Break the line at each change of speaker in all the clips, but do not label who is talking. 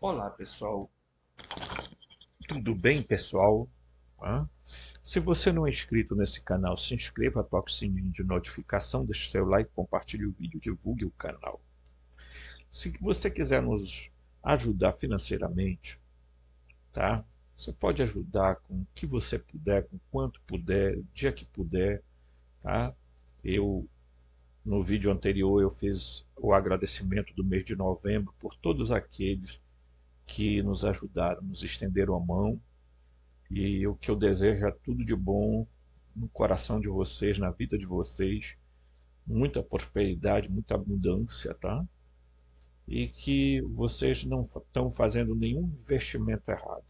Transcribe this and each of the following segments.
Olá pessoal, tudo bem pessoal? Hã? Se você não é inscrito nesse canal, se inscreva, toque o sininho de notificação, deixe seu like, compartilhe o vídeo, divulgue o canal. Se você quiser nos ajudar financeiramente, tá? Você pode ajudar com o que você puder, com quanto puder, o dia que puder, tá? Eu No vídeo anterior eu fiz o agradecimento do mês de novembro por todos aqueles que nos ajudaram, nos estenderam a mão. E o que eu desejo é tudo de bom no coração de vocês, na vida de vocês, muita prosperidade, muita abundância, tá? E que vocês não estão fazendo nenhum investimento errado,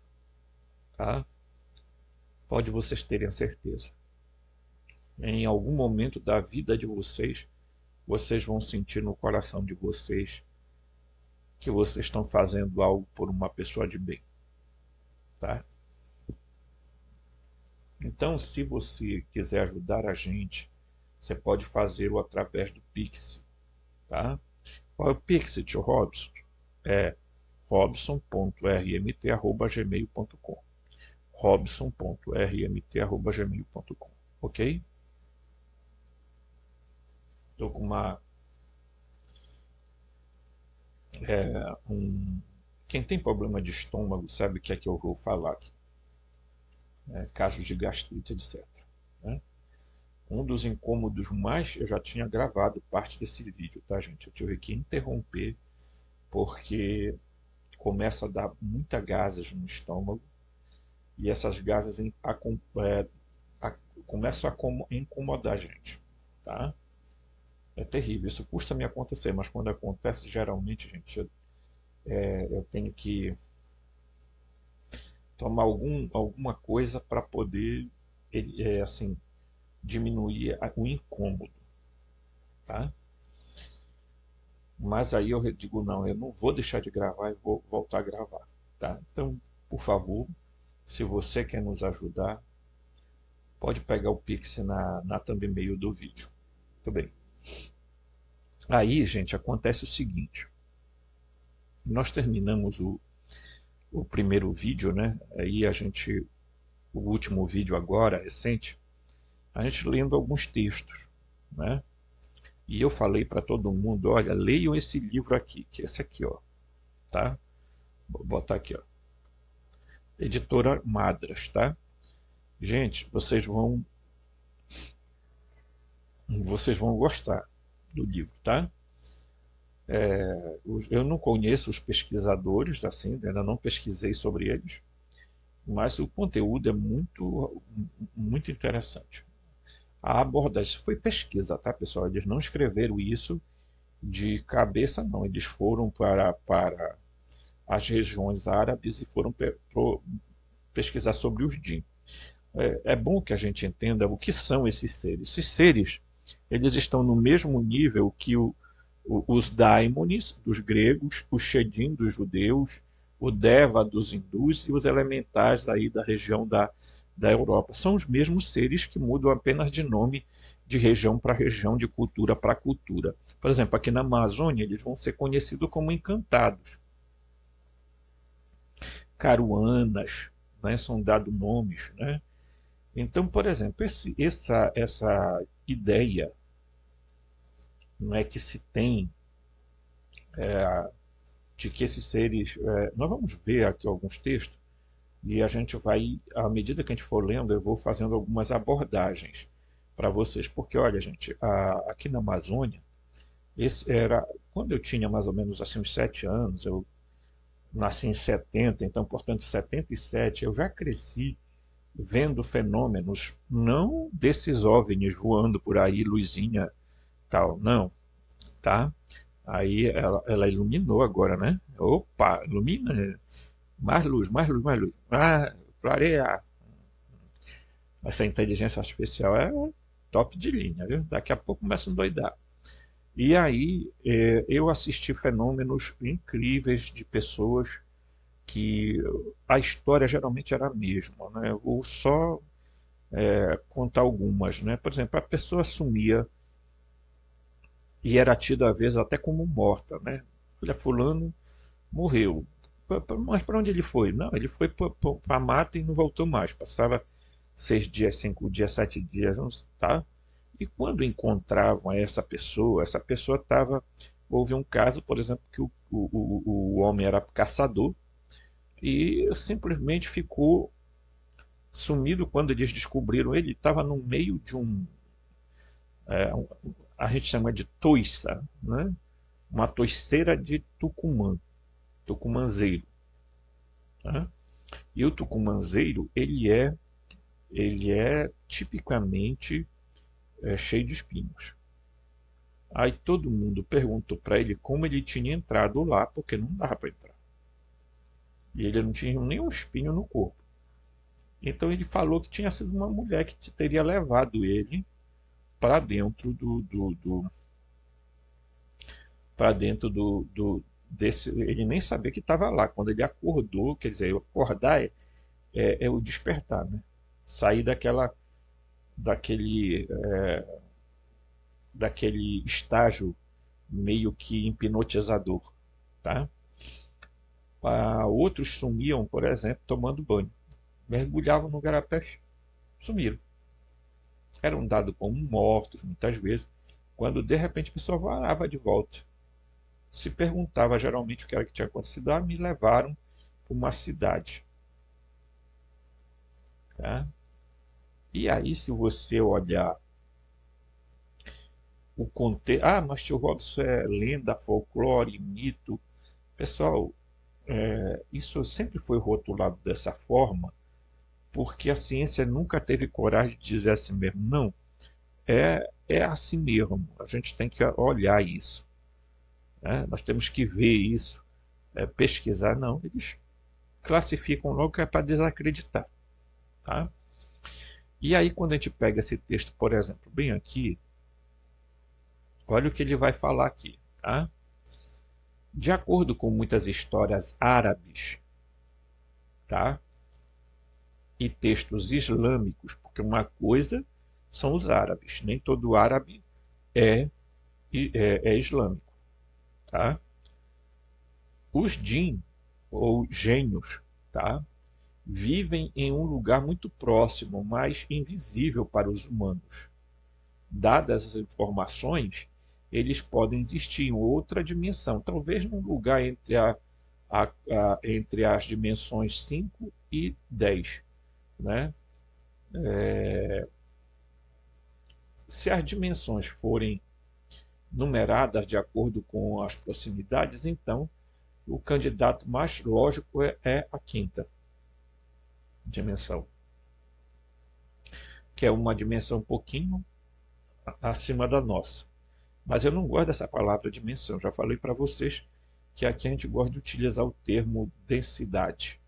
tá? Pode vocês terem a certeza. Em algum momento da vida de vocês, vocês vão sentir no coração de vocês que vocês estão fazendo algo por uma pessoa de bem, tá? Então, se você quiser ajudar a gente, você pode fazê-lo através do Pix, tá? Qual é o Pix, tio Robson? É robson.rmt@gmail.com. robson.rmt@gmail.com. Ok? Estou com Quem tem problema de estômago sabe o que é que eu vou falar aqui. Casos de gastrite, etc. Né? Um dos incômodos mais, eu já tinha gravado parte desse vídeo, tá, gente? Eu tive que interromper porque começa a dar muita gases no estômago e essas gases a- começam a incomodar a gente, tá? É terrível, isso custa me acontecer, mas quando acontece, geralmente, gente, eu tenho que tomar alguma coisa para poder, assim, diminuir o incômodo, tá? Mas aí eu digo, não, eu não vou deixar de gravar e vou voltar a gravar, tá? Então, por favor, se você quer nos ajudar, pode pegar o Pix na thumb e-mail do vídeo. Muito bem. Aí, gente, acontece o seguinte. Nós terminamos o primeiro vídeo, né? Aí o último vídeo agora, recente, a gente lendo alguns textos, né? E eu falei para todo mundo, olha, leiam esse livro aqui, que é esse aqui, ó, tá? Vou botar aqui, ó. Editora Madras, tá? Gente, vocês vão gostar do livro, tá? Eu não conheço os pesquisadores, assim, ainda não pesquisei sobre eles, mas o conteúdo é muito interessante. A abordagem foi pesquisa, tá, pessoal? Eles não escreveram isso de cabeça, não. Eles foram para as regiões árabes e foram pesquisar sobre os jinn. É bom que a gente entenda o que são esses seres. Esses seres, eles estão no mesmo nível que os daimones dos gregos, o Shedim dos judeus, o Deva dos hindus e os elementais aí da região da Europa. São os mesmos seres que mudam apenas de nome de região para região, de cultura para cultura. Por exemplo, aqui na Amazônia, eles vão ser conhecidos como encantados, caruanas, né, são dados nomes. Né? Então, por exemplo, essa ideia, não é, que se tem de que esses seres. Nós vamos ver aqui alguns textos e a gente vai, à medida que a gente for lendo, eu vou fazendo algumas abordagens para vocês. Porque, olha, gente, aqui na Amazônia, quando eu tinha mais ou menos assim, uns 7 anos, eu nasci em 70, então, portanto, em 77, eu já cresci vendo fenômenos, não desses OVNIs voando por aí, luzinha, tal, não, tá? Aí ela iluminou agora, né? Opa, ilumina. Mais luz, mais luz, mais luz. Ah, clarear. Essa inteligência artificial é top de linha, viu? Daqui a pouco começa a endoidar. E aí eu assisti fenômenos incríveis de pessoas que a história geralmente era a mesma, né? Eu vou só contar algumas, né? Por exemplo, a pessoa sumia e era tida às vezes até como morta, né? Olha, fulano morreu. Mas para onde ele foi? Não, ele foi para a mata e não voltou mais. Passava 6 dias, 5 dias, 7 dias, tá? E quando encontravam essa pessoa estava. Houve um caso, por exemplo, que o homem era caçador e simplesmente ficou sumido quando eles descobriram ele. Estava no meio de a gente chama de toiça, né? Uma toiceira de Tucumã, tucumanzeiro, né? E o tucumanzeiro, ele é tipicamente cheio de espinhos. Aí todo mundo perguntou para ele como ele tinha entrado lá, porque não dava para entrar. E ele não tinha nenhum espinho no corpo. Então ele falou que tinha sido uma mulher que teria levado ele para dentro para dentro desse. Ele nem sabia que estava lá. Quando ele acordou, quer dizer, acordar é o despertar, né? Sair daquele, daquele estágio meio que hipnotizador, tá? Outros sumiam, por exemplo, tomando banho. Mergulhavam no garapé, sumiram. Eram dados como mortos, muitas vezes, quando de repente a pessoa varava de volta. Se perguntava geralmente o que era que tinha acontecido. Me levaram para uma cidade. Tá? E aí, se você olhar o contexto. Mas tio Robson é lenda, folclore, mito. Pessoal, isso sempre foi rotulado dessa forma, porque a ciência nunca teve coragem de dizer assim mesmo. Não, é assim mesmo. A gente tem que olhar isso, né? Nós temos que ver isso, pesquisar. Não, eles classificam logo que é para desacreditar. Tá? E aí, quando a gente pega esse texto, por exemplo, bem aqui, olha o que ele vai falar aqui. Tá? De acordo com muitas histórias árabes, tá? E textos islâmicos, porque uma coisa são os árabes, nem todo árabe é islâmico. Tá? Os jinn, ou gênios, tá? Vivem em um lugar muito próximo, mas invisível para os humanos. Dadas as informações, eles podem existir em outra dimensão, talvez num lugar entre as dimensões 5 e 10. Né? Se as dimensões forem numeradas de acordo com as proximidades, então o candidato mais lógico é a quinta dimensão, que é uma dimensão um pouquinho acima da nossa. Mas eu não gosto dessa palavra dimensão. Já falei para vocês que aqui a gente gosta de utilizar o termo densidade,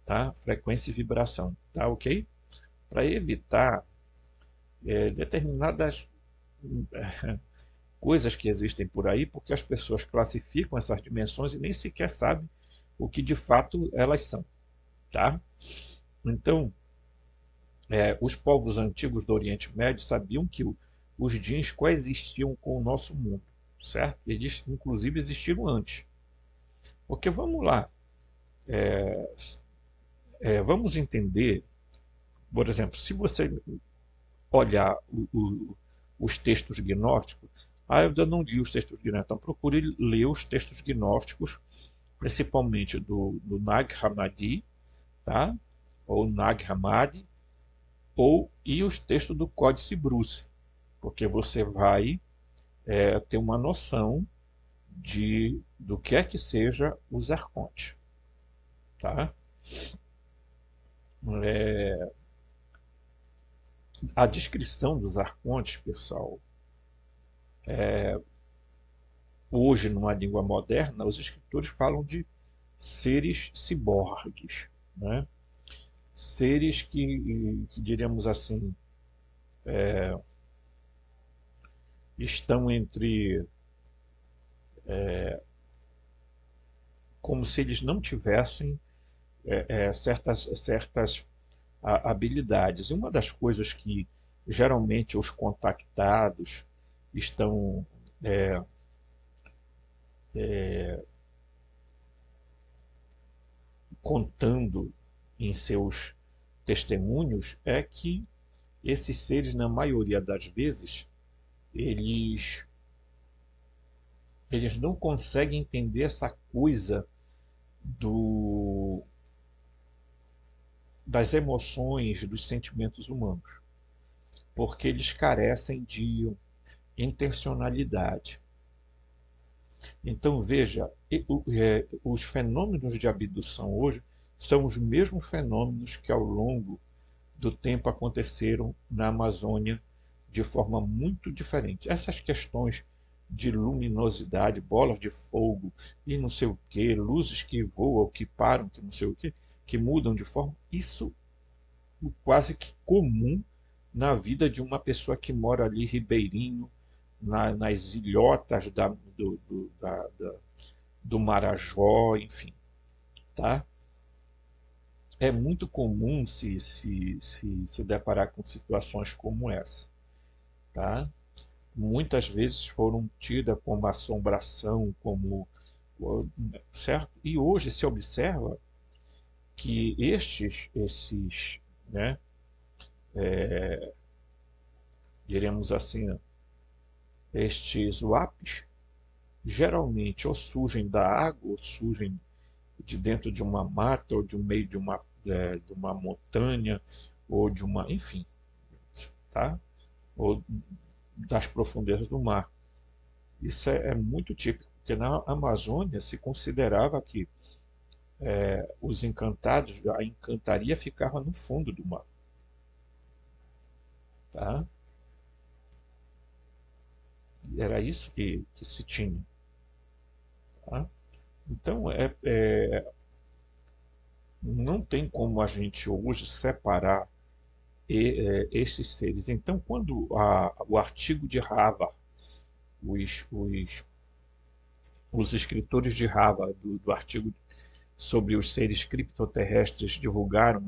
tá? Frequência e vibração, tá ok? Para evitar determinadas coisas que existem por aí, porque as pessoas classificam essas dimensões e nem sequer sabem o que de fato elas são, tá? Então, os povos antigos do Oriente Médio sabiam que os jeans coexistiam com o nosso mundo, certo? Eles, inclusive, existiram antes. Porque vamos lá, vamos entender, por exemplo, se você olhar os textos gnósticos, eu ainda não li os textos gnósticos, então procure ler os textos gnósticos, principalmente do Nag Hammadi, tá? Ou Nag Hammadi, e os textos do Códice Bruce, porque você vai ter uma noção do que é que seja os arcontes. Tá? A descrição dos arcontes, pessoal, hoje numa língua moderna, os escritores falam de seres ciborgues, né? Seres que diríamos assim, estão entre como se eles não tivessem certas habilidades. E uma das coisas que geralmente os contactados estão contando em seus testemunhos é que esses seres, na maioria das vezes, eles, eles não conseguem entender essa coisa do, das emoções, dos sentimentos humanos, porque eles carecem de intencionalidade. Então, veja, os fenômenos de abdução hoje são os mesmos fenômenos que ao longo do tempo aconteceram na Amazônia de forma muito diferente. Essas questões de luminosidade, bolas de fogo e não sei o que, luzes que voam, que param, que não sei o que mudam de forma, isso é quase que comum na vida de uma pessoa que mora ali ribeirinho, nas ilhotas do Marajó, enfim, tá? É muito comum se deparar com situações como essa, tá? Muitas vezes foram tidas como assombração, como certo? E hoje se observa que esses, né, diremos assim, estes WAPs geralmente ou surgem da água, ou surgem de dentro de uma mata, ou de um meio de uma montanha, ou de uma, enfim, tá? Ou das profundezas do mar. Isso é muito típico, porque na Amazônia se considerava que os encantados, a encantaria ficava no fundo do mar, tá? Era isso que se tinha, tá? Então, não tem como a gente hoje separar esses seres. Então, quando o artigo de Harvard, os, os, os escritores de Harvard, do artigo sobre os seres criptoterrestres, divulgaram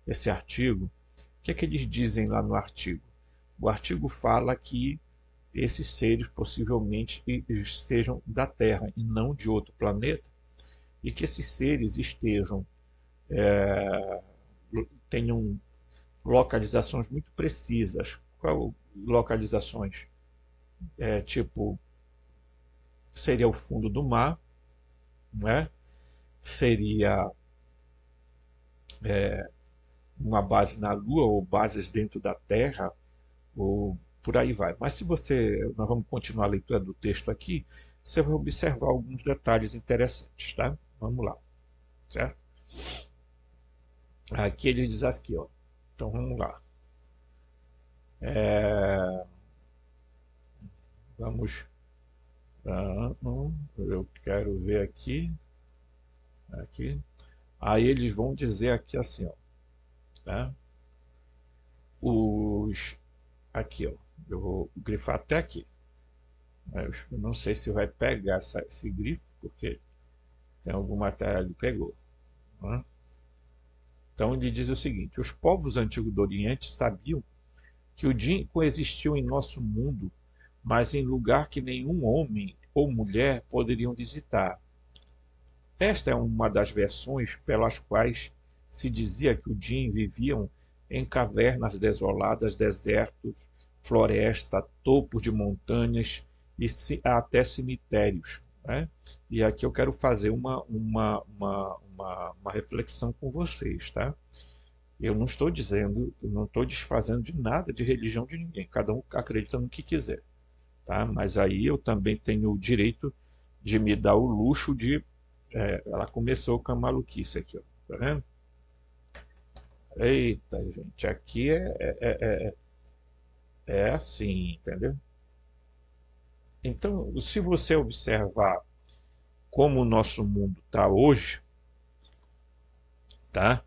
esse artigo, o que é que eles dizem lá no artigo? O artigo fala que esses seres possivelmente sejam da Terra e não de outro planeta, e que esses seres tenham localizações muito precisas. Qual localizações? Tipo, seria o fundo do mar, né? Seria uma base na Lua ou bases dentro da Terra, ou por aí vai. Mas se nós vamos continuar a leitura do texto aqui, você vai observar alguns detalhes interessantes, tá? Vamos lá, certo? Aqui ele diz aqui, ó. Então vamos lá. Vamos. Eu quero ver aqui. Aqui. Aí eles vão dizer aqui assim, ó. Tá? Aqui, ó. Eu vou grifar até aqui. Eu não sei se vai pegar esse grifo, porque tem algum material que pegou. Né? Então ele diz o seguinte: os povos antigos do Oriente sabiam que o Jin coexistiu em nosso mundo, mas em lugar que nenhum homem ou mulher poderiam visitar. Esta é uma das versões pelas quais se dizia que os Jin viviam em cavernas desoladas, desertos, floresta, topos de montanhas e até cemitérios. Né? E aqui eu quero fazer uma reflexão com vocês. Tá? Eu não estou desfazendo de nada de religião de ninguém, cada um acredita no que quiser. Tá? Mas aí eu também tenho o direito de me dar o luxo de. Ela começou com a maluquice aqui, ó, tá vendo? Eita, gente, aqui é assim, entendeu? Então, se você observar como o nosso mundo está hoje, tá?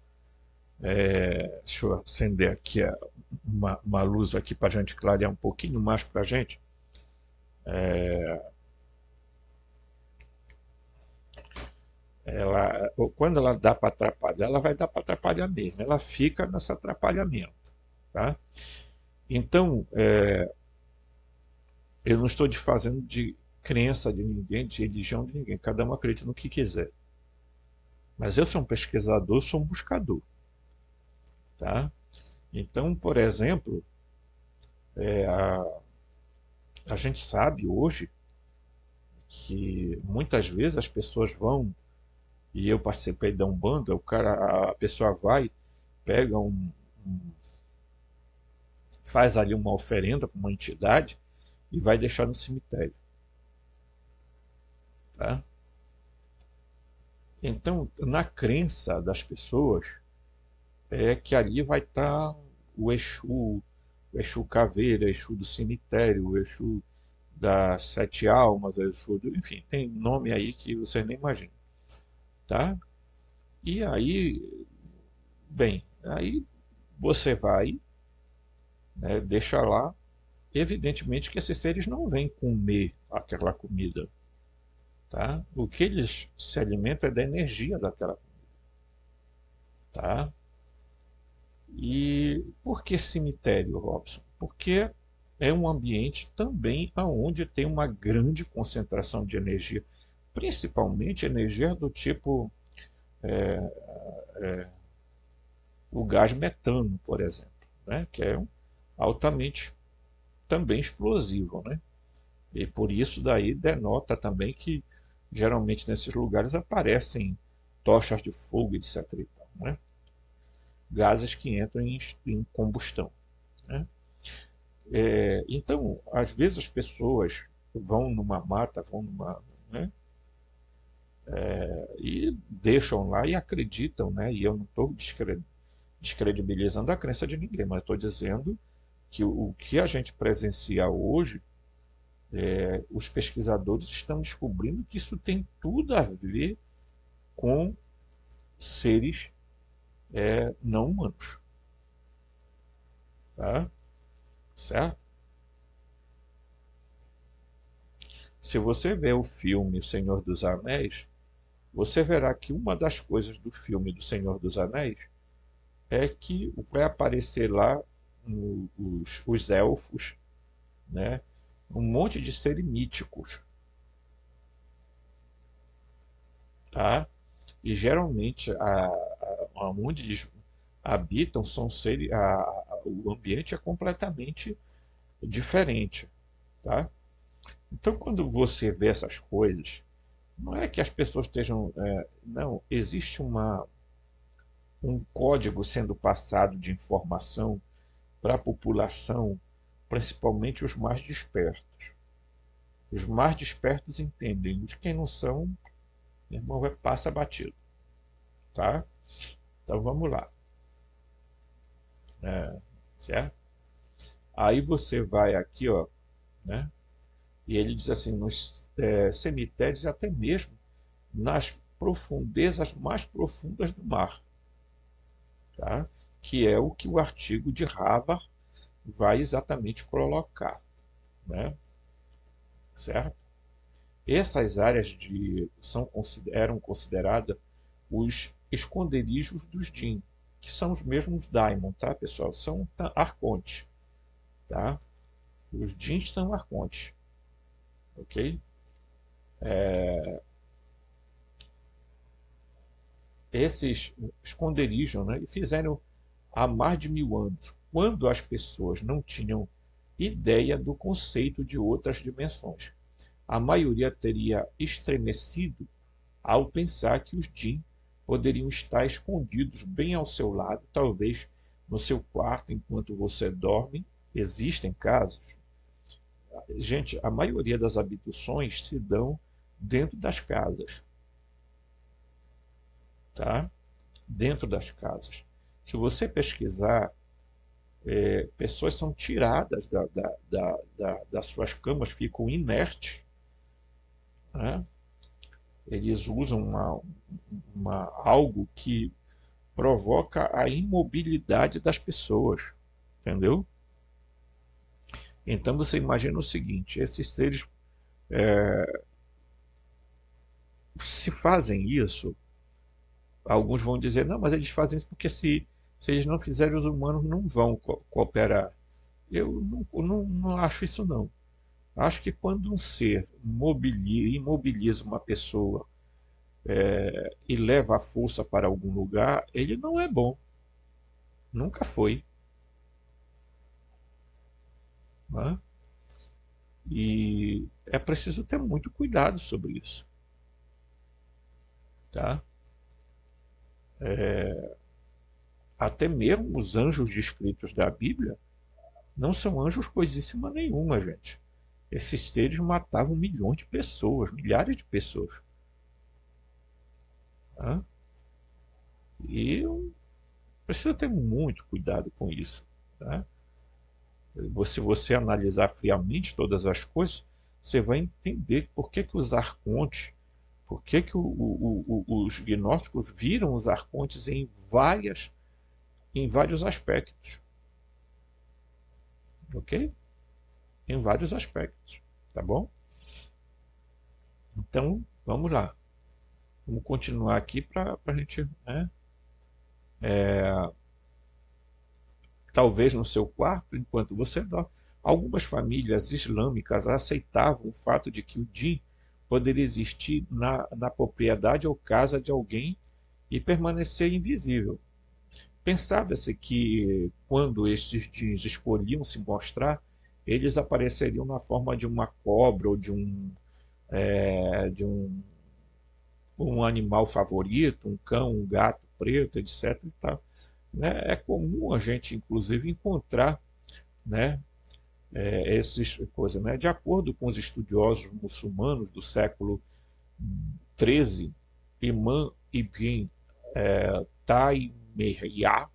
Deixa eu acender aqui uma luz aqui para a gente clarear um pouquinho mais para a gente. Quando ela dá para atrapalhar, ela vai dar para atrapalhar mesmo. Ela fica nesse atrapalhamento, tá? Então, eu não estou desfazendo de crença de ninguém, de religião de ninguém. Cada um acredita no que quiser, Mas eu sou um pesquisador, sou um buscador, tá? Então, por exemplo, é, a, a gente sabe hoje que muitas vezes as pessoas vão, e eu participei da Umbanda, a pessoa vai, pega faz ali uma oferenda para uma entidade e vai deixar no cemitério, tá? Então, na crença das pessoas, é que ali vai estar o Exu Caveira, o Exu do cemitério, o Exu das sete almas, o Exu do, enfim, tem nome aí que você nem imagina, tá? E aí, bem, aí você vai, né, deixa lá, evidentemente que esses seres não vêm comer aquela comida, tá? O que eles se alimentam é da energia daquela comida, tá? E por que cemitério, Robson? Porque é um ambiente também onde tem uma grande concentração de energia, principalmente energia do tipo o gás metano, por exemplo, né? Que é altamente também explosivo, né? E por isso daí denota também que geralmente nesses lugares aparecem tochas de fogo, etc. e tal, né? Gases que entram em combustão, né? Então, às vezes as pessoas vão numa mata, vão numa, né, e deixam lá e acreditam, né? E eu não estou descredibilizando a crença de ninguém, mas estou dizendo que o que a gente presencia hoje, os pesquisadores estão descobrindo que isso tem tudo a ver com seres não humanos, tá? Certo? Se você vê o filme O Senhor dos Anéis, você verá que uma das coisas do filme do Senhor dos Anéis é que vai aparecer lá os elfos, né? Um monte de seres míticos, tá? E geralmente onde eles habitam são seres, o ambiente é completamente diferente, tá? Então quando você vê essas coisas, não é que as pessoas estejam, não, existe um código sendo passado de informação para a população, principalmente os mais despertos. Os mais despertos entendem, os que não são, meu irmão, passa batido, tá? Então vamos lá, certo? Aí você vai aqui, ó, né? E ele diz assim, nos cemitérios, até mesmo nas profundezas mais profundas do mar, tá? Que é o que o artigo de Harvard vai exatamente colocar, né? Certo? Essas áreas eram consideradas os esconderijos dos Jin, que são os mesmos Daimon, tá, pessoal? São arcontes, tá? Os Jins são arcontes, ok? Esses esconderijos, né, fizeram há mais de 1000 anos, quando as pessoas não tinham ideia do conceito de outras dimensões. A maioria teria estremecido ao pensar que os Jin poderiam estar escondidos bem ao seu lado, talvez no seu quarto enquanto você dorme. Existem casos. Gente, a maioria das abduções se dão dentro das casas, tá? Dentro das casas. Se você pesquisar, pessoas são tiradas das suas camas, ficam inertes, né? Eles usam algo que provoca a imobilidade das pessoas, entendeu? Então você imagina o seguinte: esses seres, se fazem isso, alguns vão dizer, não, mas eles fazem isso porque se eles não fizerem, os humanos não vão cooperar. Eu não acho isso não. Acho que quando um ser imobiliza uma pessoa e leva a força para algum lugar, ele não é bom. Nunca foi. Né? E é preciso ter muito cuidado sobre isso. Tá? Até mesmo os anjos descritos da Bíblia não são anjos coisíssima nenhuma, gente. Esses seres matavam milhões de pessoas, milhares de pessoas. Tá? E precisa ter muito cuidado com isso. Tá? Se você analisar friamente todas as coisas, você vai entender por que os arcontes, por que os gnósticos viram os arcontes em vários aspectos. Ok? Em vários aspectos. Tá bom? Então, vamos lá. Vamos continuar aqui para a gente, né? Talvez no seu quarto, enquanto você dorme. Algumas famílias islâmicas aceitavam o fato de que o djinn poderia existir na propriedade ou casa de alguém e permanecer invisível. Pensava-se que, quando estes djinns escolhiam se mostrar, eles apareceriam na forma de uma cobra ou de um animal favorito, um cão, um gato preto, etc. E tal, né? É comum a gente, inclusive, encontrar, né, essas coisas. Né? De acordo com os estudiosos muçulmanos do século XIII, Imam Ibn Taymiyyah,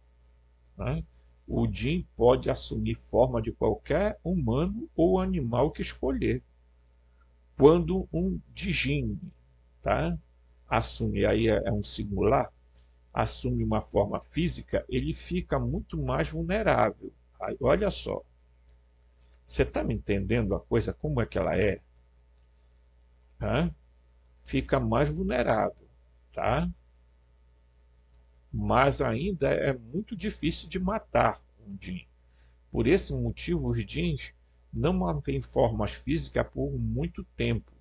né, o djinn pode assumir forma de qualquer humano ou animal que escolher. Quando um djinn, tá, assume, aí é um singular, assume uma forma física, ele fica muito mais vulnerável. Aí, olha só, você está me entendendo a coisa como é que ela é? Tá? Fica mais vulnerável, tá? Mas ainda é muito difícil de matar um djinn. Por esse motivo, os djinns não mantêm formas físicas por muito tempo,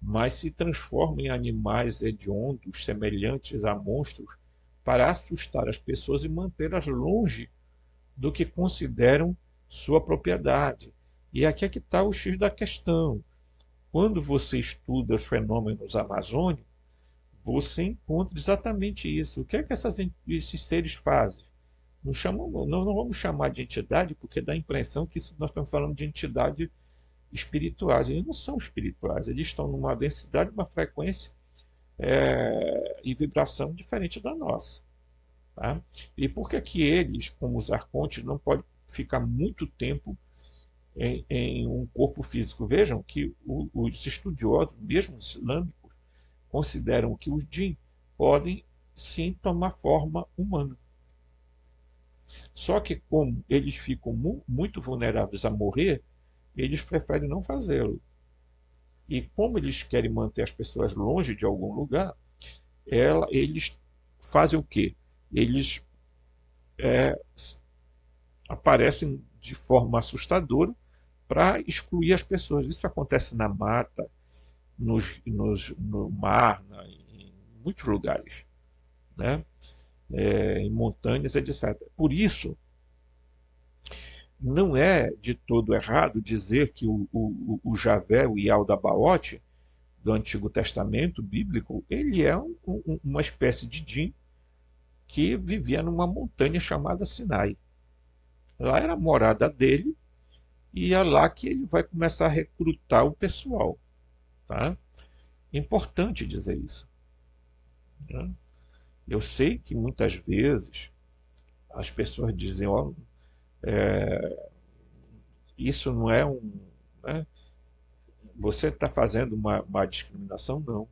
mas se transformam em animais hediondos semelhantes a monstros para assustar as pessoas e mantê-las longe do que consideram sua propriedade. E aqui é que está o X da questão. Quando você estuda os fenômenos amazônicos, você encontra exatamente isso. O que é que esses seres fazem? Não vamos chamar de entidade, porque dá a impressão que nós estamos falando de entidade espirituais. Eles não são espirituais, eles estão numa densidade, uma frequência e vibração diferente da nossa. Tá? E por que que eles, como os arcontes, não podem ficar muito tempo em um corpo físico? Vejam que os estudiosos, mesmo os islâmicos, consideram que os djinn podem sim tomar forma humana. Só que como eles ficam muito vulneráveis a morrer, eles preferem não fazê-lo. E como eles querem manter as pessoas longe de algum lugar, eles fazem o quê? Eles aparecem de forma assustadora para excluir as pessoas. Isso acontece na mata, no mar, em muitos lugares, né? Em montanhas, etc. Por isso, não é de todo errado dizer que o Javé, o Yaldabaoth, do Antigo Testamento bíblico, ele é uma espécie de djinn que vivia numa montanha chamada Sinai. Lá era a morada dele e é lá que ele vai começar a recrutar o pessoal. Tá? É importante dizer isso. Né? Eu sei que muitas vezes as pessoas dizem, ó, isso não é um... Né? Você está fazendo uma discriminação? Não.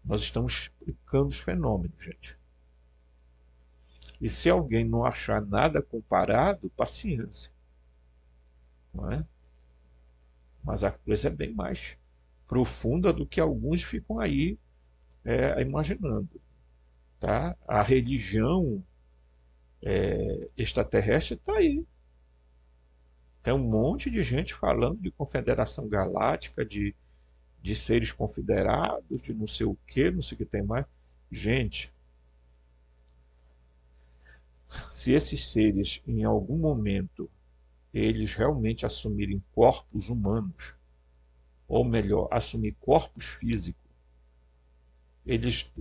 Nós estamos explicando os fenômenos, gente. E se alguém não achar nada comparado, paciência. Não é? Mas a coisa é bem mais profunda do que alguns ficam aí imaginando. Tá? A religião extraterrestre está aí. Tem um monte de gente falando de confederação galáctica, de de seres confederados, de não sei o que tem mais. Gente, se esses seres em algum momento eles realmente assumirem corpos humanos, ou melhor, assumir corpos físicos, eles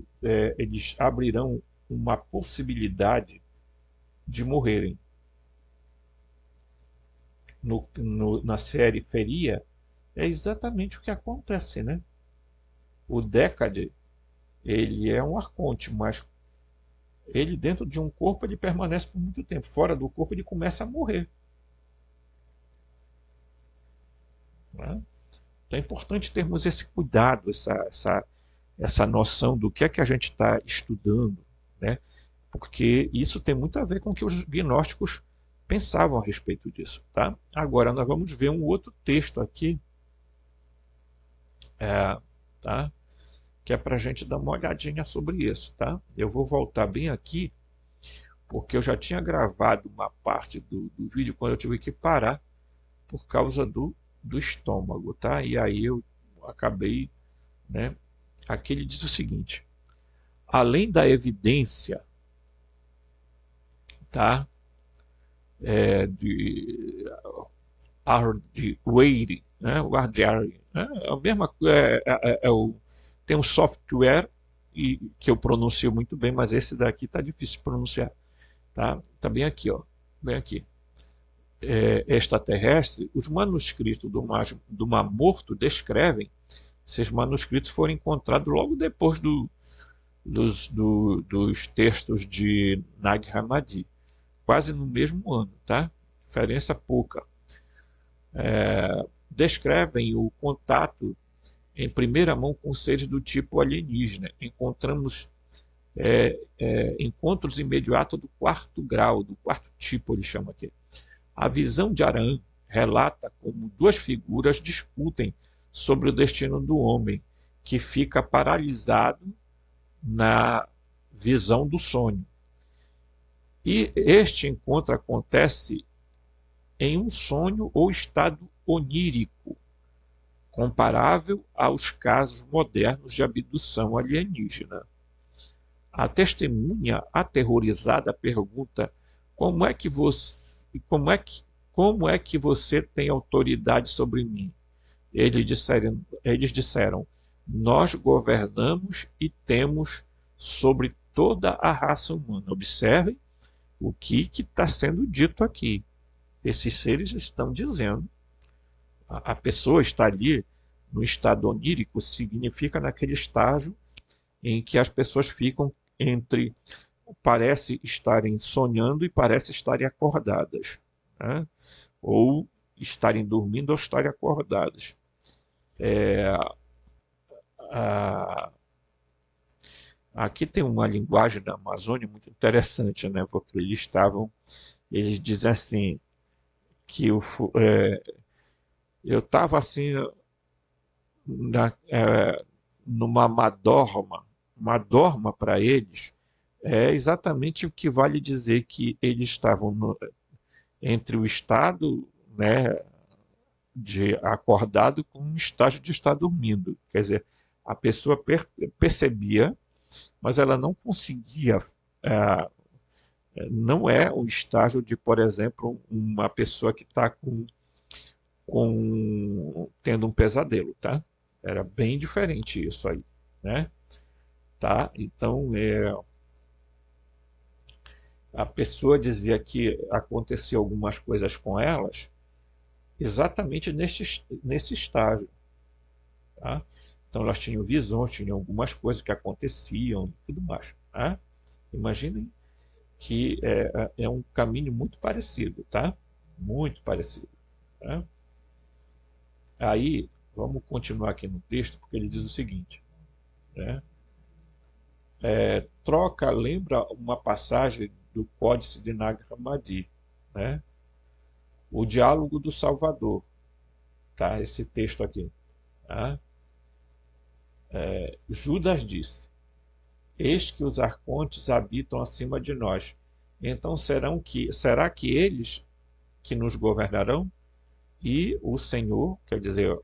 abrirão uma possibilidade de morrerem. Na série Feria, é exatamente o que acontece, né? O Decade, ele é um arconte, mas ele dentro de um corpo ele permanece por muito tempo. Fora do corpo ele começa a morrer. Né? Então é importante termos esse cuidado, essa noção do que é que a gente está estudando, né? Porque isso tem muito a ver com o que os gnósticos pensavam a respeito disso. Tá? Agora nós vamos ver um outro texto aqui, tá? Que é para a gente dar uma olhadinha sobre isso. Tá? Eu vou voltar bem aqui, porque eu já tinha gravado uma parte do vídeo quando eu tive que parar por causa do estômago. Tá? E aí eu acabei... Né? Aqui ele diz o seguinte: além da evidência, tá? De Wade, né? O Ardari, né? A mesma, tem um software que eu pronuncio muito bem, mas esse daqui tá difícil de pronunciar. Tá bem aqui, ó, bem aqui. Extraterrestre, os manuscritos do Mar Morto descrevem. Esses manuscritos foram encontrados logo depois dos textos de Nag Hammadi, quase no mesmo ano, tá? Diferença pouca. Descrevem o contato em primeira mão com seres do tipo alienígena. Encontramos encontros imediatos do quarto grau, do quarto tipo, ele chama aqui. A visão de Aran relata como duas figuras discutem sobre o destino do homem, que fica paralisado na visão do sonho. E este encontro acontece em um sonho ou estado onírico, comparável aos casos modernos de abdução alienígena. A testemunha aterrorizada pergunta: como é que você tem autoridade sobre mim? Eles disseram: nós governamos e temos sobre toda a raça humana. Observem o que está sendo dito aqui. Esses seres estão dizendo, a pessoa está ali no estado onírico, significa naquele estágio em que as pessoas ficam parece estarem sonhando e parece estarem acordadas, né? Ou estarem dormindo ou estarem acordadas. Aqui tem uma linguagem da Amazônia muito interessante, né? Porque eles dizem assim, que eu estava assim numa madorma. Madorma para eles é exatamente o que vale dizer que eles estavam entre o estado, né, de acordado com um estágio de estar dormindo. Quer dizer, a pessoa percebia, mas ela não conseguia. Não é o estágio de, por exemplo, uma pessoa que está tendo um pesadelo, tá? Era bem diferente isso aí, né? Tá? Então, a pessoa dizia que aconteceu algumas coisas com elas exatamente nesse estágio, tá? Então, elas tinham visões, tinham algumas coisas que aconteciam e tudo mais, tá? Imaginem que é um caminho muito parecido, tá? Muito parecido, tá? Aí, vamos continuar aqui no texto, porque ele diz o seguinte, né? Troca lembra uma passagem do Códice de Nag Hammadi, né? O diálogo do Salvador, tá? Esse texto aqui, tá? Judas disse: eis que os arcontes habitam acima de nós. Então será que eles que nos governarão? E o Senhor, quer dizer,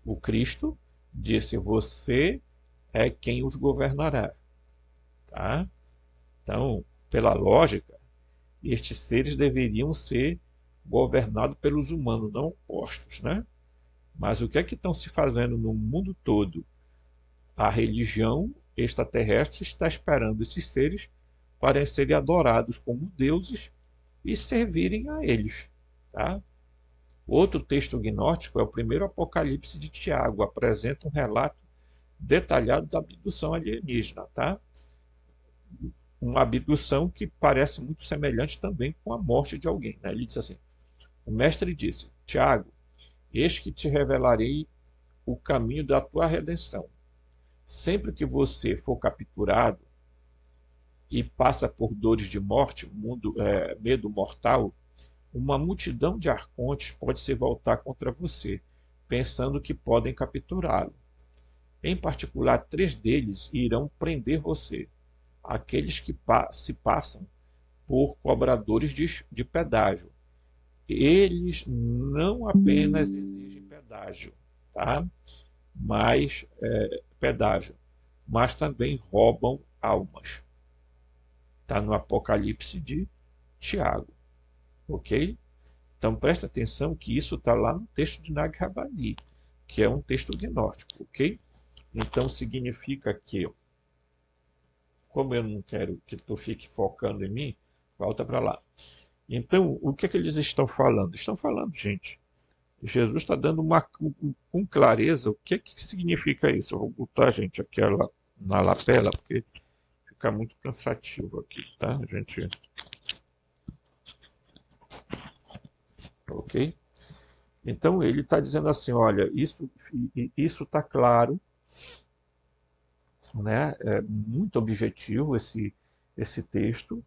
O Cristo disse: você é quem os governará. Tá? Então, pela lógica, estes seres deveriam ser governados pelos humanos, não opostos, né? Mas o que é que estão se fazendo no mundo todo? A religião extraterrestre está esperando esses seres para serem adorados como deuses e servirem a eles. Tá? Outro texto gnóstico é o primeiro Apocalipse de Tiago, apresenta um relato detalhado da abdução alienígena. Tá? Uma abdução que parece muito semelhante também com a morte de alguém. Né? Ele diz assim: o mestre disse, Tiago, eis que te revelarei o caminho da tua redenção. Sempre que você for capturado e passa por dores de morte, medo mortal, uma multidão de arcontes pode se voltar contra você, pensando que podem capturá-lo. Em particular, 3 deles irão prender você, aqueles que se passam por cobradores de pedágio. Eles não apenas exigem pedágio, tá? Pedágio, mas também roubam almas. Está no Apocalipse de Tiago, ok? Então presta atenção que isso está lá no texto de Nag Hammadi, que é um texto gnóstico, ok? Então significa que, como eu não quero que tu fique focando em mim, volta para lá. Então, o que é que eles estão falando? Estão falando, gente, Jesus está dando com clareza o que é que significa isso. Eu vou botar, gente, aqui na lapela, porque fica muito cansativo aqui, tá, gente? Ok? Então ele está dizendo assim, olha, isso está claro, né? É muito objetivo esse texto.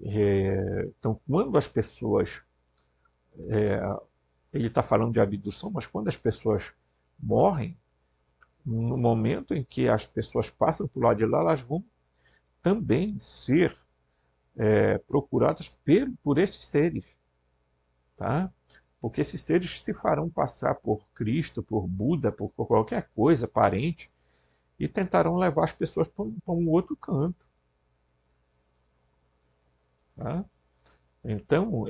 Então, quando as pessoas, ele está falando de abdução, mas quando as pessoas morrem, no momento em que as pessoas passam por lado de lá, elas vão também ser procuradas por esses seres, tá? Porque esses seres se farão passar por Cristo, por Buda, por qualquer coisa parente, e tentarão levar as pessoas para um outro canto. Tá? Então,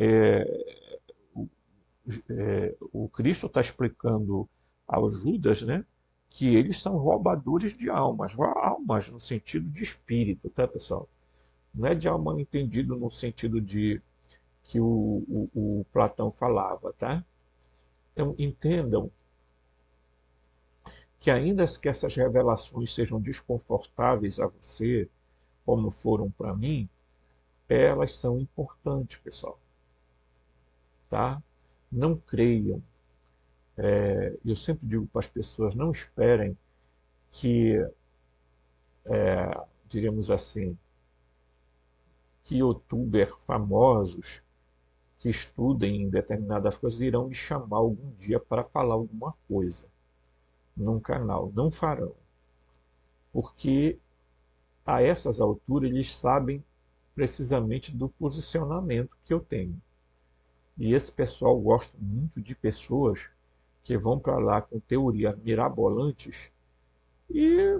o Cristo está explicando ao Judas, né, que eles são roubadores de almas, almas no sentido de espírito, tá, pessoal? Não é de alma entendido no sentido de que o Platão falava, tá? Então, entendam que ainda que essas revelações sejam desconfortáveis a você, como foram para mim, elas são importantes, pessoal. Tá? Não creiam. Eu sempre digo para as pessoas, não esperem que, diríamos assim, que youtubers famosos que estudem em determinadas coisas irão me chamar algum dia para falar alguma coisa num canal. Não farão. Porque a essas alturas eles sabem precisamente do posicionamento que eu tenho. E esse pessoal gosta muito de pessoas que vão para lá com teorias mirabolantes e,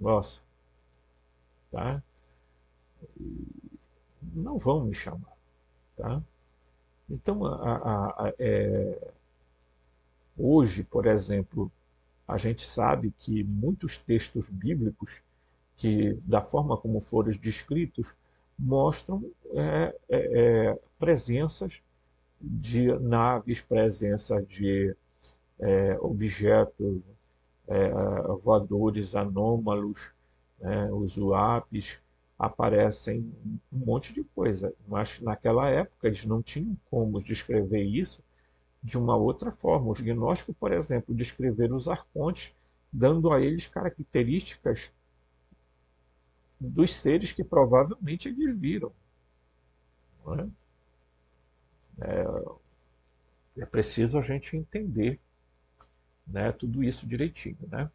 nossa, tá? Não vão me chamar, tá? Então, hoje, por exemplo, a gente sabe que muitos textos bíblicos, que da forma como foram descritos, mostram presenças de naves, presença de objetos voadores anômalos, os UAPs, aparecem um monte de coisa. Mas naquela época eles não tinham como descrever isso de uma outra forma. Os gnósticos, por exemplo, descreveram os arcontes, dando a eles características dos seres que provavelmente eles viram. Não é? É preciso a gente entender, né, tudo isso direitinho. Né?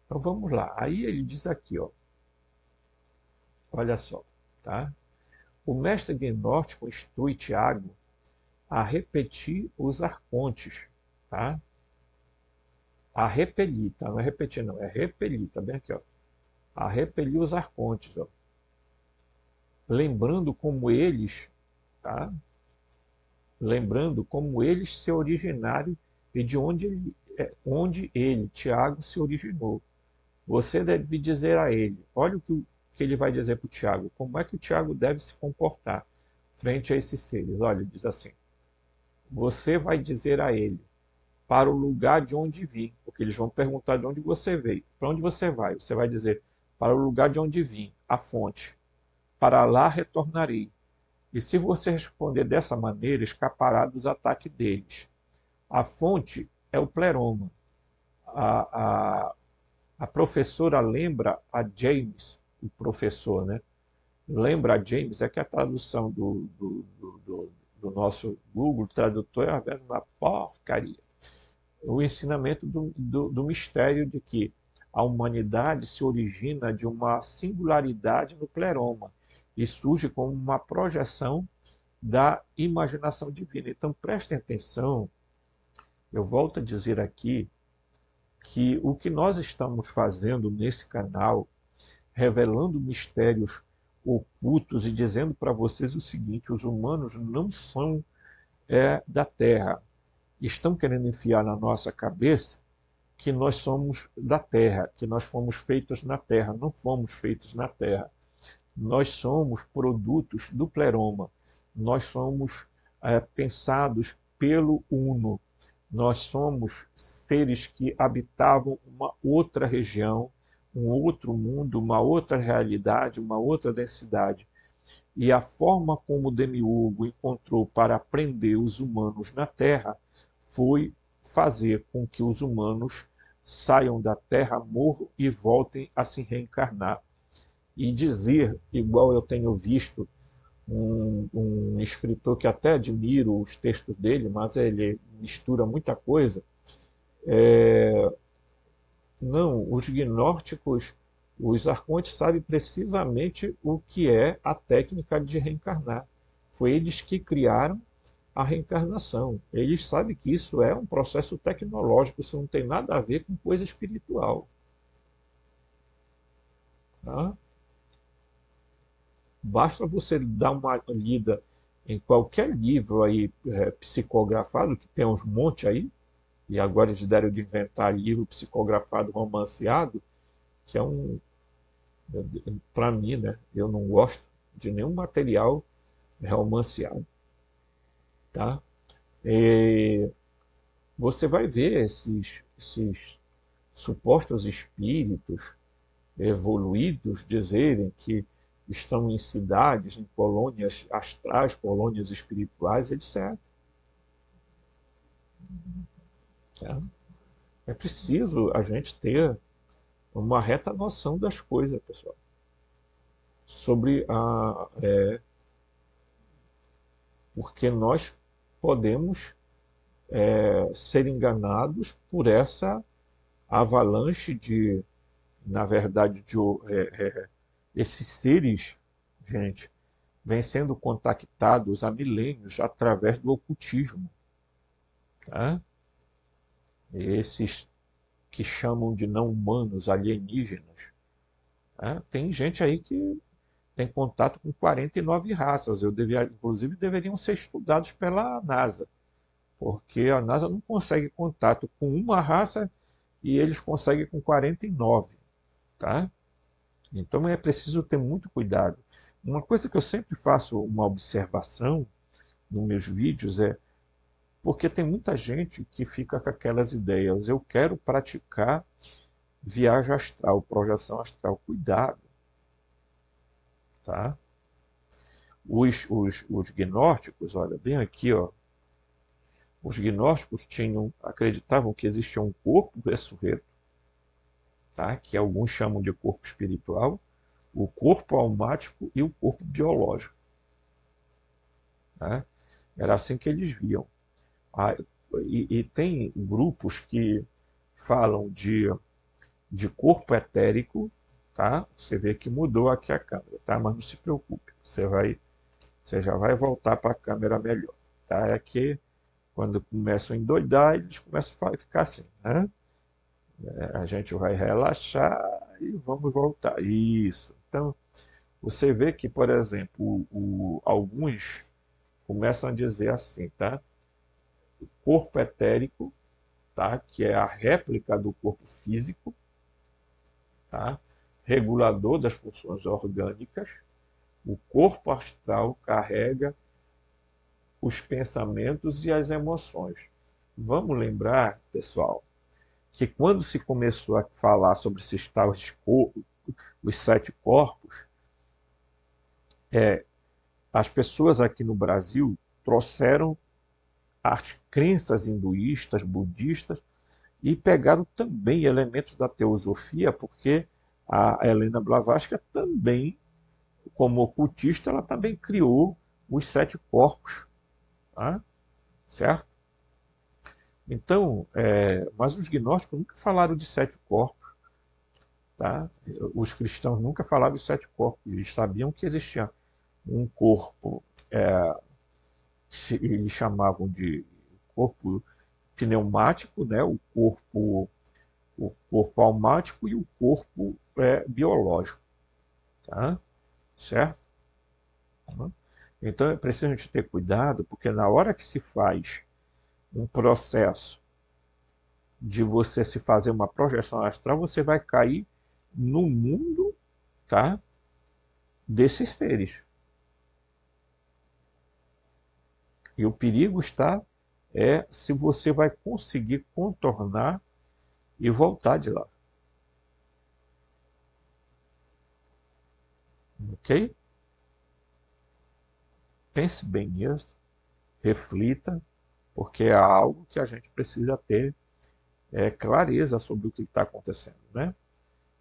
Então vamos lá. Aí ele diz aqui, ó, olha só, tá? O mestre gnóstico instrui Tiago a repetir os arcontes, tá? a repelir, tá? Não é repetir não, é repelir, tá bem aqui, ó. A repelir os arcontes, ó. Lembrando como eles, tá? Lembrando como eles se originaram e de onde ele, Tiago, se originou. Você deve dizer a ele, olha o que ele vai dizer para o Tiago, como é que o Tiago deve se comportar frente a esses seres. Olha, diz assim, você vai dizer a ele, para o lugar de onde vim, porque eles vão perguntar de onde você veio. Para onde você vai? Você vai dizer, para o lugar de onde vim, a fonte. Para lá retornarei. E se você responder dessa maneira, escapará dos ataques deles. A fonte é o pleroma. A, a, a professora lembra a James, o professor, né? Lembra a James, é que a tradução do nosso Google Tradutor é uma porcaria. O ensinamento do mistério de que a humanidade se origina de uma singularidade no pleroma e surge como uma projeção da imaginação divina. Então prestem atenção, eu volto a dizer aqui que o que nós estamos fazendo nesse canal, revelando mistérios ocultos e dizendo para vocês o seguinte, os humanos não são da Terra. Estão querendo enfiar na nossa cabeça que nós somos da Terra, que nós fomos feitos na Terra. Não fomos feitos na Terra. Nós somos produtos do pleroma. Nós somos pensados pelo Uno. Nós somos seres que habitavam uma outra região, um outro mundo, uma outra realidade, uma outra densidade. E a forma como o Demiurgo encontrou para prender os humanos na Terra foi fazer com que os humanos saiam da Terra, morram e voltem a se reencarnar. E dizer, igual eu tenho visto um escritor que até admiro os textos dele, mas ele mistura muita coisa. Não, os gnósticos, os arcontes sabem precisamente o que é a técnica de reencarnar. Foi eles que criaram a reencarnação. Eles sabem que isso é um processo tecnológico, isso não tem nada a ver com coisa espiritual. Tá? Basta você dar uma lida em qualquer livro aí psicografado, que tem uns montes aí, e agora eles deram de inventar livro psicografado romanceado, que é para mim, né, eu não gosto de nenhum material romanceado. Tá? E você vai ver esses supostos espíritos evoluídos dizerem que estão em cidades, em colônias astrais, colônias espirituais, etc. É preciso a gente ter uma reta noção das coisas, pessoal. Sobre porque nós podemos ser enganados por essa avalanche de, na verdade, esses seres, gente, vêm sendo contactados há milênios através do ocultismo. Tá? Esses que chamam de não humanos, alienígenas. Tá? Tem gente aí que tem contato com 49 raças. Inclusive, deveriam ser estudados pela NASA, porque a NASA não consegue contato com uma raça e eles conseguem com 49. Tá? Então é preciso ter muito cuidado. Uma coisa que eu sempre faço uma observação nos meus vídeos é porque tem muita gente que fica com aquelas ideias, eu quero praticar viagem astral, projeção astral. Cuidado. Tá? Os gnósticos, olha, bem aqui, ó, os gnósticos acreditavam que existia um corpo ressurreto, tá? Que alguns chamam de corpo espiritual, o corpo almático e o corpo biológico. Tá? Era assim que eles viam. E tem grupos que falam de corpo etérico, tá? Você vê que mudou aqui a câmera, tá? Mas não se preocupe, você já vai voltar para a câmera melhor, tá? É que quando começam a endoidar, eles começam a ficar assim, né? A gente vai relaxar e vamos voltar. Isso. Então, você vê que, por exemplo, alguns começam a dizer assim, tá? Corpo etérico, tá? Que é a réplica do corpo físico, tá? Regulador das funções orgânicas. O corpo astral carrega os pensamentos e as emoções. Vamos lembrar, pessoal, que quando se começou a falar sobre esses tais corpos, os 7 corpos, as pessoas aqui no Brasil trouxeram as crenças hinduístas, budistas, e pegaram também elementos da teosofia, porque a Helena Blavatsky também, como ocultista, ela também criou os 7 corpos, tá? Certo? Então, mas os gnósticos nunca falaram de 7 corpos, tá? Os cristãos nunca falaram de 7 corpos, eles sabiam que existia um corpo, eles chamavam de corpo pneumático, né? O corpo almático e o corpo biológico, tá? Certo? Então é preciso a gente ter cuidado, porque na hora que se faz um processo de você se fazer uma projeção astral, você vai cair no mundo, tá? Desses seres. E o perigo está se você vai conseguir contornar e voltar de lá. Ok? Pense bem nisso, reflita, porque é algo que a gente precisa ter clareza sobre o que está acontecendo, né?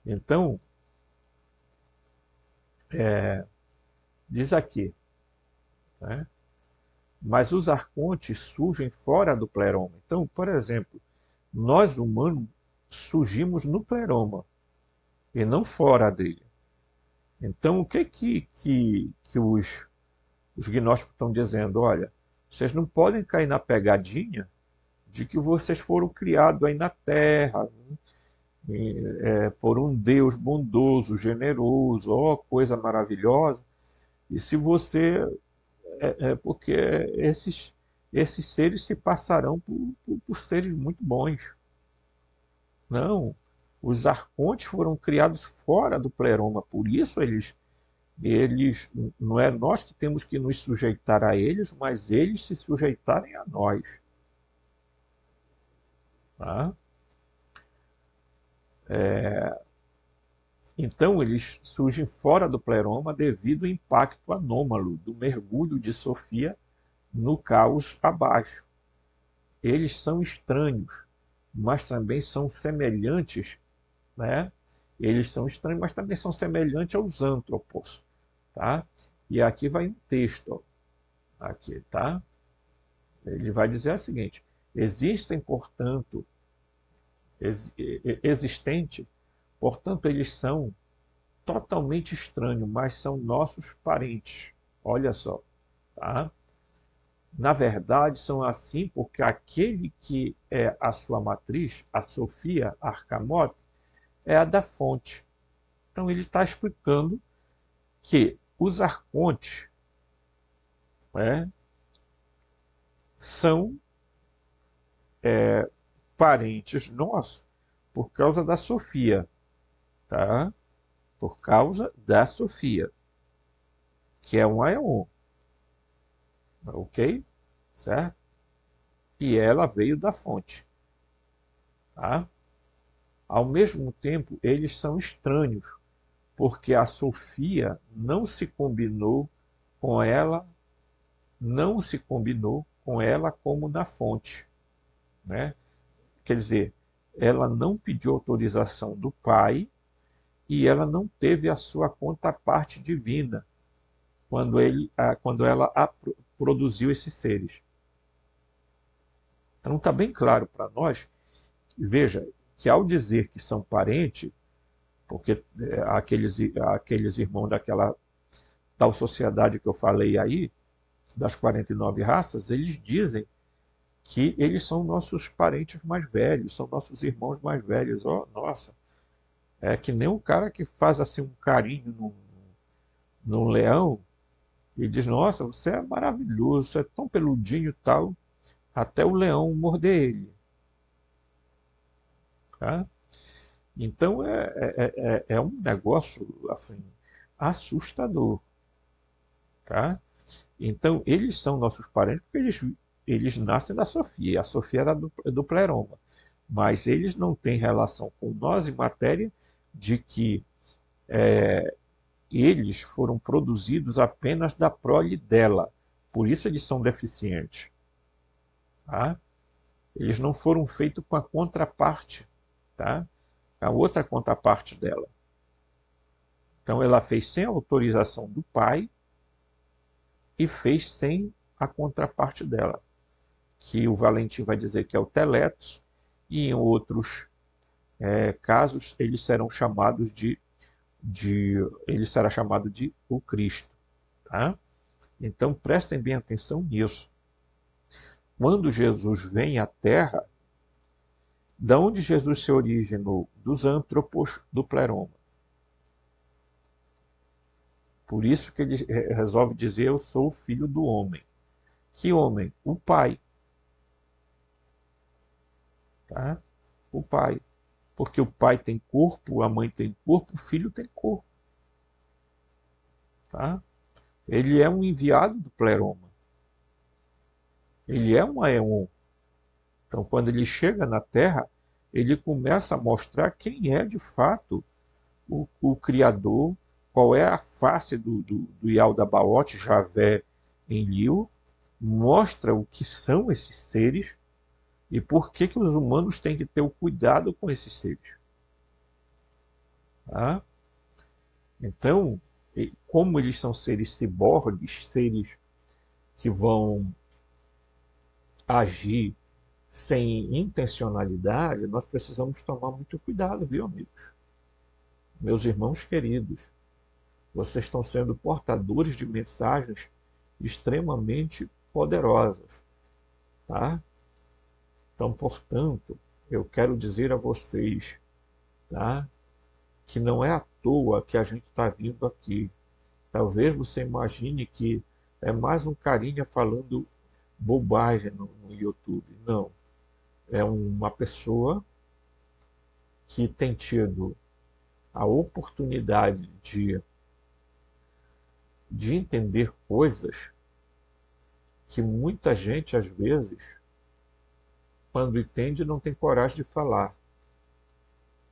Então, diz aqui, né? Mas os arcontes surgem fora do pleroma. Então, por exemplo, nós humanos surgimos no pleroma e não fora dele. Então, o que os gnósticos estão dizendo? Olha, vocês não podem cair na pegadinha de que vocês foram criados aí na Terra, por um Deus bondoso, generoso, ó, coisa maravilhosa. E se você porque esses seres se passarão por seres muito bons. Não, os arcontes foram criados fora do pleroma, por isso eles, não é nós que temos que nos sujeitar a eles, mas eles se sujeitarem a nós. Tá? Então, eles surgem fora do pleroma devido ao impacto anômalo do mergulho de Sofia no caos abaixo. Eles são estranhos, mas também são semelhantes, né? Eles são estranhos, mas também são semelhantes aos antropos, tá? E aqui vai um texto, ó, aqui, tá? Ele vai dizer o seguinte: existem, portanto, existente, portanto, eles são totalmente estranhos, mas são nossos parentes. Olha só, tá? Na verdade, são assim porque aquele que é a sua matriz, a Sofia Arcamote, é a da fonte. Então ele está explicando que os arcontes são parentes nossos por causa da Sofia, tá? Por causa da Sofia, que é um Aeon, ok? Certo? E ela veio da fonte, tá? Ao mesmo tempo, eles são estranhos, porque a Sofia não se combinou com ela, não se combinou com ela como na fonte, né? Quer dizer, ela não pediu autorização do Pai e ela não teve a sua contraparte divina quando ela produziu esses seres. Então está bem claro para nós, veja, que ao dizer que são parentes, porque aqueles irmãos daquela tal sociedade que eu falei aí, das 49 raças, eles dizem que eles são nossos parentes mais velhos, são nossos irmãos mais velhos. Oh, nossa, é que nem um cara que faz assim um carinho num leão e diz, nossa, você é maravilhoso, você é tão peludinho e tal, até o leão morder ele. Tá? Então é um negócio assim assustador. Tá? Então eles são nossos parentes porque eles nascem da Sofia. A Sofia era do Pleroma. Mas eles não têm relação com nós em matéria de que eles foram produzidos apenas da prole dela. Por isso eles são deficientes. Tá? Eles não foram feitos com a contraparte, tá? A outra contraparte dela. Então ela fez sem a autorização do pai e fez sem a contraparte dela, que o Valentim vai dizer que é o Teletos, e em outros casos eles serão chamados ele será chamado de o Cristo. Tá? Então prestem bem atenção nisso. Quando Jesus vem à Terra, da onde Jesus se originou? Dos antropos do Pleroma. Por isso que ele resolve dizer, eu sou o filho do homem. Que homem? O pai. Tá? O pai. Porque o pai tem corpo, a mãe tem corpo, o filho tem corpo. Tá? Ele é um enviado do Pleroma. Ele é um Aeon. Então, quando ele chega na Terra, ele começa a mostrar quem é de fato o Criador, qual é a face do Yaldabaoth, Javé em Liu, mostra o que são esses seres e por que os humanos têm que ter o cuidado com esses seres. Tá? Então, como eles são seres ciborgues, seres que vão agir sem intencionalidade, nós precisamos tomar muito cuidado, viu, amigos? Meus irmãos queridos, vocês estão sendo portadores de mensagens extremamente poderosas, tá? Então, portanto, eu quero dizer a vocês, tá, que não é à toa que a gente está vindo aqui. Talvez você imagine que é mais um carinha falando bobagem no YouTube. Não. É uma pessoa que tem tido a oportunidade de entender coisas que muita gente, às vezes, quando entende, não tem coragem de falar.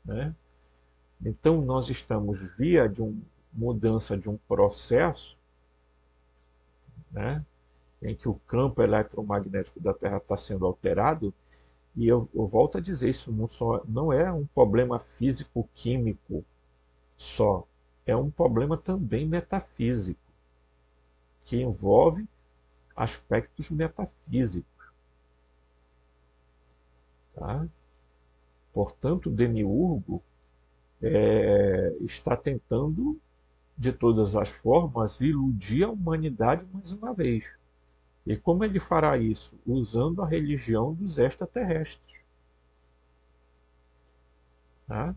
Né? Então, nós estamos via de uma mudança de um processo, né, em que o campo eletromagnético da Terra está sendo alterado, e eu volto a dizer, isso não é um problema físico-químico só, é um problema também metafísico, que envolve aspectos metafísicos. Tá? Portanto, Demiurgo está tentando, de todas as formas, iludir a humanidade mais uma vez. E como ele fará isso? Usando a religião dos extraterrestres. Tá?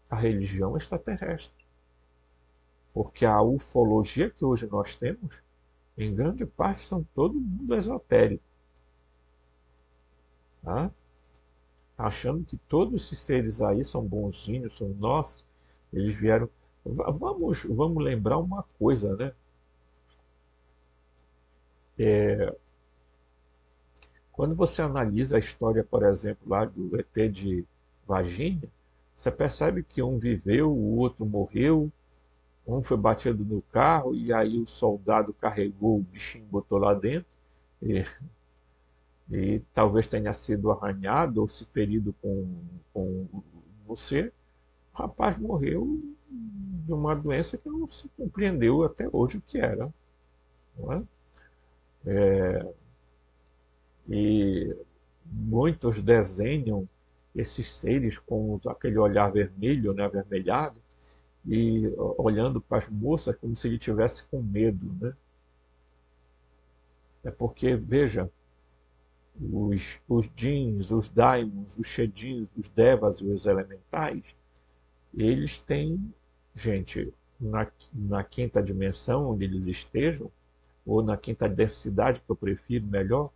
A religião extraterrestre. Porque a ufologia que hoje nós temos, em grande parte, são todo mundo esotérico. Tá? Achando que todos esses seres aí são bonzinhos, são nossos, eles vieram. Vamos lembrar uma coisa, né? Quando você analisa a história, por exemplo, lá do ET de Varginha, você percebe que um viveu, o outro morreu, um foi batido no carro e aí o soldado carregou o bichinho, botou lá dentro e talvez tenha sido arranhado ou se ferido com você. O rapaz morreu de uma doença que não se compreendeu até hoje o que era. Não é? E muitos desenham esses seres com aquele olhar vermelho, né, avermelhado, e olhando para as moças como se ele tivesse com medo, né? É porque, veja, os Jins, os Daimons, os Shedins, os Devas e os Elementais, eles têm, gente, na quinta dimensão, onde eles estejam, ou na quinta densidade, que eu prefiro melhor,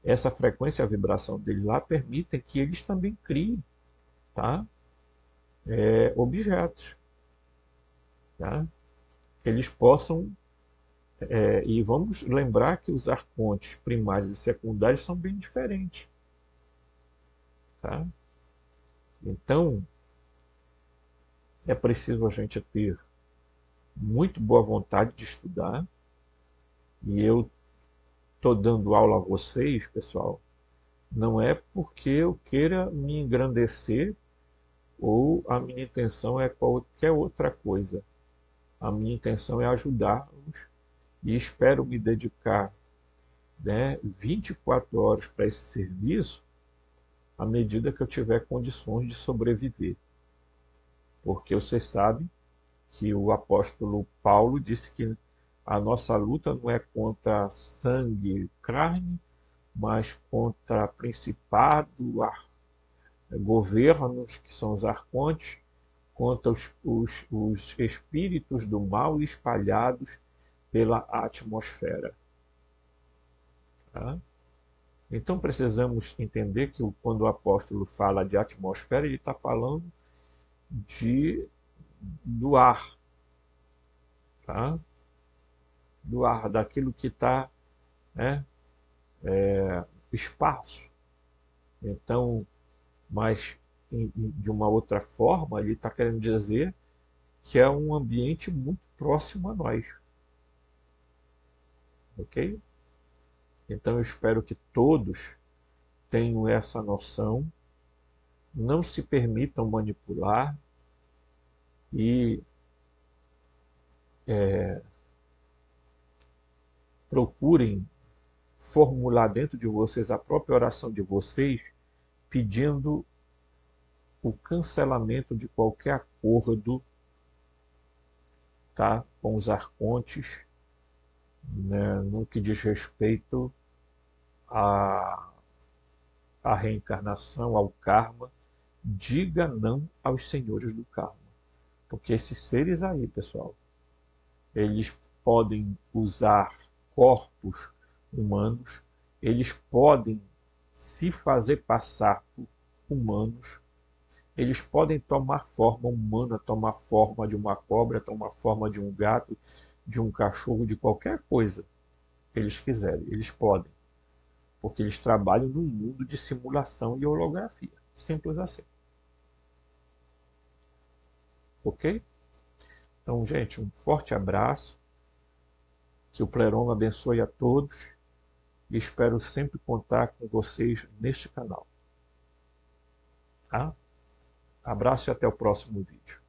essa frequência e a vibração deles lá permitem que eles também criem, tá? Objetos, tá? Que eles possam. E vamos lembrar que os arcontes primários e secundários são bem diferentes. Tá? Então, é preciso a gente ter muito boa vontade de estudar. E eu estou dando aula a vocês, pessoal, não é porque eu queira me engrandecer ou a minha intenção é qualquer outra coisa. A minha intenção é ajudá-los e espero me dedicar, né, 24 horas para esse serviço à medida que eu tiver condições de sobreviver. Porque vocês sabem que o apóstolo Paulo disse que a nossa luta não é contra sangue e carne, mas contra principado, governos, que são os arcontes, contra os espíritos do mal espalhados pela atmosfera. Tá? Então precisamos entender que quando o apóstolo fala de atmosfera, ele está falando do ar, tá? Do ar, daquilo que está, né, espaço. Então, mas de uma outra forma, ele está querendo dizer que é um ambiente muito próximo a nós. Ok? Então eu espero que todos tenham essa noção, não se permitam manipular e procurem formular dentro de vocês a própria oração de vocês, pedindo o cancelamento de qualquer acordo, tá, com os arcontes, né, no que diz respeito à reencarnação, ao karma. Diga não aos senhores do karma. Porque esses seres aí, pessoal, eles podem usar corpos humanos, eles podem se fazer passar por humanos, eles podem tomar forma humana, tomar forma de uma cobra, tomar forma de um gato, de um cachorro, de qualquer coisa que eles quiserem. Eles podem, porque eles trabalham num mundo de simulação e holografia. Simples assim. Ok? Então, gente, um forte abraço. Que o Pleron abençoe a todos e espero sempre contar com vocês neste canal. Tá? Abraço e até o próximo vídeo.